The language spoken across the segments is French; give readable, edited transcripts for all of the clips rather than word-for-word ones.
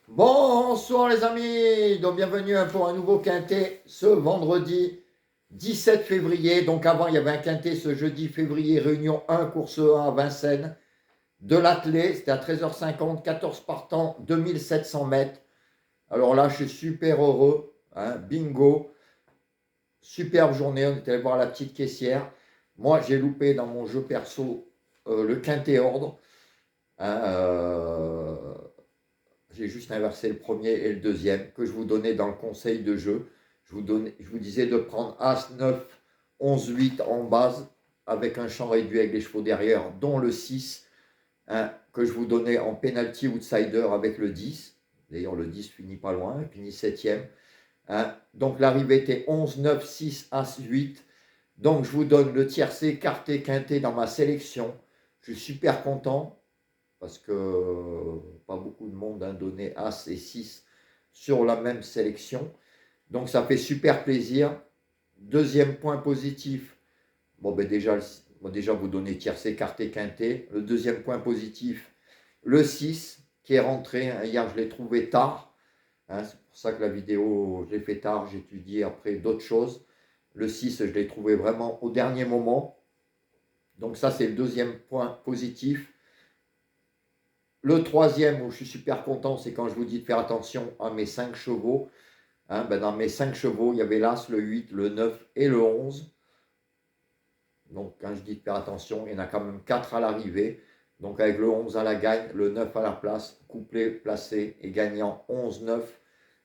Bonsoir les amis, donc bienvenue pour un nouveau quintet ce vendredi 17 février. Donc avant il y avait un quintet ce jeudi février, réunion 1, course 1 à Vincennes, de l'attelé, c'était à 13h50, 14 partants, 2700 mètres. Alors là je suis super heureux, hein, bingo, superbe journée, on était allé voir la petite caissière. Moi j'ai loupé dans mon jeu perso le quintet ordre. Hein, j'ai juste inversé le premier et le deuxième que je vous donnais dans le conseil de jeu. Je vous disais de prendre As, 9, 11, 8 en base avec un champ réduit avec les chevaux derrière, dont le 6, hein, que je vous donnais en penalty outsider avec le 10. D'ailleurs, le 10 finit pas loin, il finit 7e. Hein. Donc l'arrivée était 11, 9, 6, As, 8. Donc je vous donne le tiercé, quarté, quinté dans ma sélection. Je suis super content parce que pas beaucoup de monde a donné As et 6 sur la même sélection. Donc ça fait super plaisir. Deuxième point positif, déjà vous donnez tiercé, quarté, quinté. Le deuxième point positif, le 6 qui est rentré. Hier je l'ai trouvé tard. Hein, c'est pour ça que la vidéo, je l'ai fait tard, j'ai étudié après d'autres choses. Le 6, je l'ai trouvé vraiment au dernier moment. Donc ça, c'est le deuxième point positif. Le troisième, où je suis super content, c'est quand je vous dis de faire attention à mes 5 chevaux. Hein, dans mes 5 chevaux, il y avait l'As, le 8, le 9 et le 11. Donc quand je dis de faire attention, il y en a quand même 4 à l'arrivée. Donc avec le 11 à la gagne, le 9 à la place, couplé, placé et gagnant 11, 9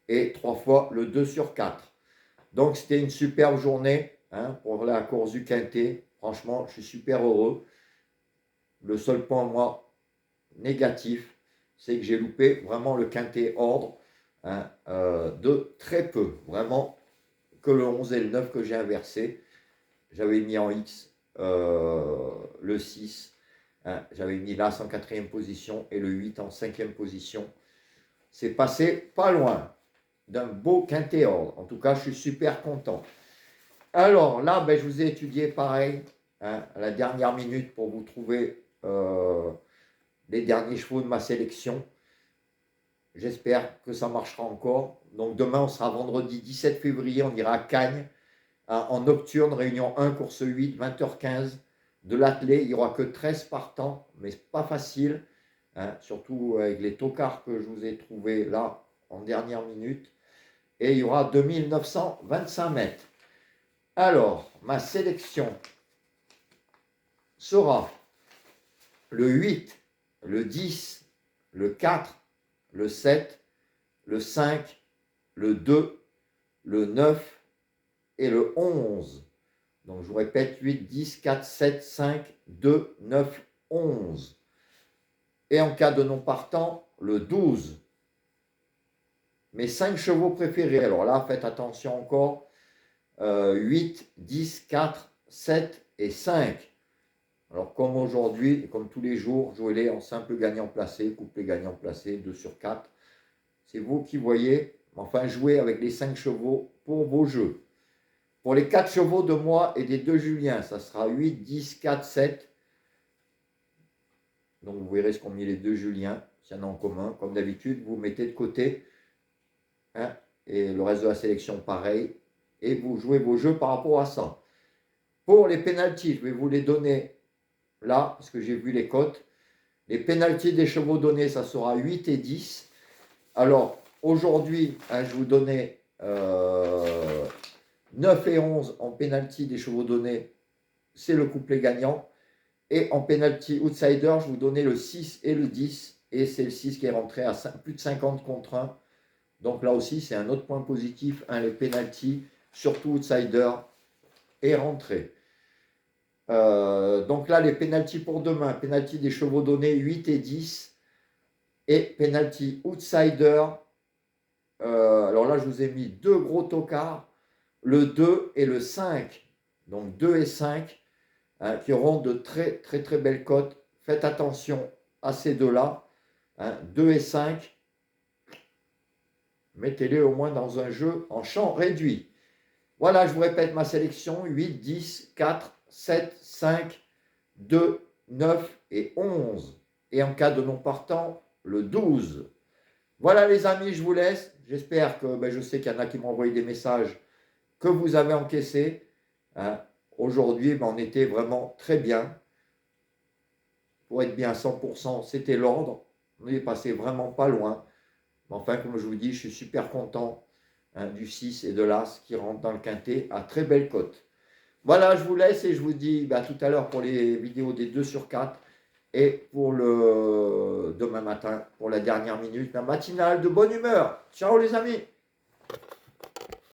et 3 fois le 2 sur 4. Donc c'était une superbe journée, hein, pour la course du quintet. Franchement, je suis super heureux. Le seul point, moi, négatif, c'est que j'ai loupé vraiment le quintet ordre, hein, de très peu. Vraiment que le 11 et le 9 que j'ai inversé. J'avais mis en X le 6. Hein, j'avais mis l'As en quatrième position et le 8 en cinquième position. C'est passé pas loin d'un beau quintet ordre. En tout cas, je suis super content. Alors là, je vous ai étudié pareil, hein, à la dernière minute pour vous trouver les derniers chevaux de ma sélection. J'espère que ça marchera encore. Donc demain, on sera vendredi 17 février, on ira à Cagnes, hein, en nocturne, réunion 1, course 8, 20h15 de l'attelé. Il n'y aura que 13 partants, mais c'est pas facile, hein, surtout avec les tocards que je vous ai trouvés là en dernière minute. Et il y aura 2925 mètres. Alors, ma sélection sera le 8, le 10, le 4, le 7, le 5, le 2, le 9 et le 11. Donc je vous répète, 8, 10, 4, 7, 5, 2, 9, 11. Et en cas de non partant, le 12. Mes 5 chevaux préférés, alors là, faites attention encore, 8, 10, 4, 7 et 5. Alors comme aujourd'hui, comme tous les jours, jouez-les en simple gagnant placé, couplet gagnant placé, 2 sur 4. C'est vous qui voyez. Enfin, jouez avec les 5 chevaux pour vos jeux. Pour les 4 chevaux de moi et des 2 Julien, ça sera 8, 10, 4, 7. Donc vous verrez ce qu'ont mis les 2 Julien, s'il y en a en commun. Comme d'habitude, vous mettez de côté, hein, et le reste de la sélection pareil. Et vous jouez vos jeux par rapport à ça. Pour les pénaltys, je vais vous les donner là, parce que j'ai vu les cotes. Les pénaltys des chevaux donnés, ça sera 8 et 10. Alors, aujourd'hui, hein, je vous donnais 9 et 11 en pénalty des chevaux donnés, c'est le couplet gagnant. Et en penalty outsider, je vous donnais le 6 et le 10. Et c'est le 6 qui est rentré à plus de 50 contre 1. Donc là aussi, c'est un autre point positif. Hein, les penalty, surtout outsider, est rentré. Donc là, les penalty pour demain. Penalty des chevaux donnés, 8 et 10. Et penalty outsider. Alors là, je vous ai mis 2 gros tocards. Le 2 et le 5. Donc 2 et 5. Hein, qui auront de très très très belles cotes. Faites attention à ces deux-là, hein, 2 et 5. Mettez-les au moins dans un jeu en champ réduit. Voilà, je vous répète ma sélection, 8, 10, 4, 7, 5, 2, 9 et 11. Et en cas de non partant, le 12. Voilà les amis, je vous laisse. J'espère que, ben, je sais qu'il y en a qui m'ont envoyé des messages que vous avez encaissés. Hein. Aujourd'hui, ben, on était vraiment très bien. Pour être bien à 100%, c'était l'ordre. On est passé vraiment pas loin. Mais enfin, comme je vous dis, je suis super content hein, du 6 et de l'As qui rentrent dans le quintet à très belle cote. Voilà, je vous laisse et je vous dis bah, tout à l'heure pour les vidéos des 2 sur 4 et pour le demain matin, pour la dernière minute, la matinale de bonne humeur. Ciao les amis!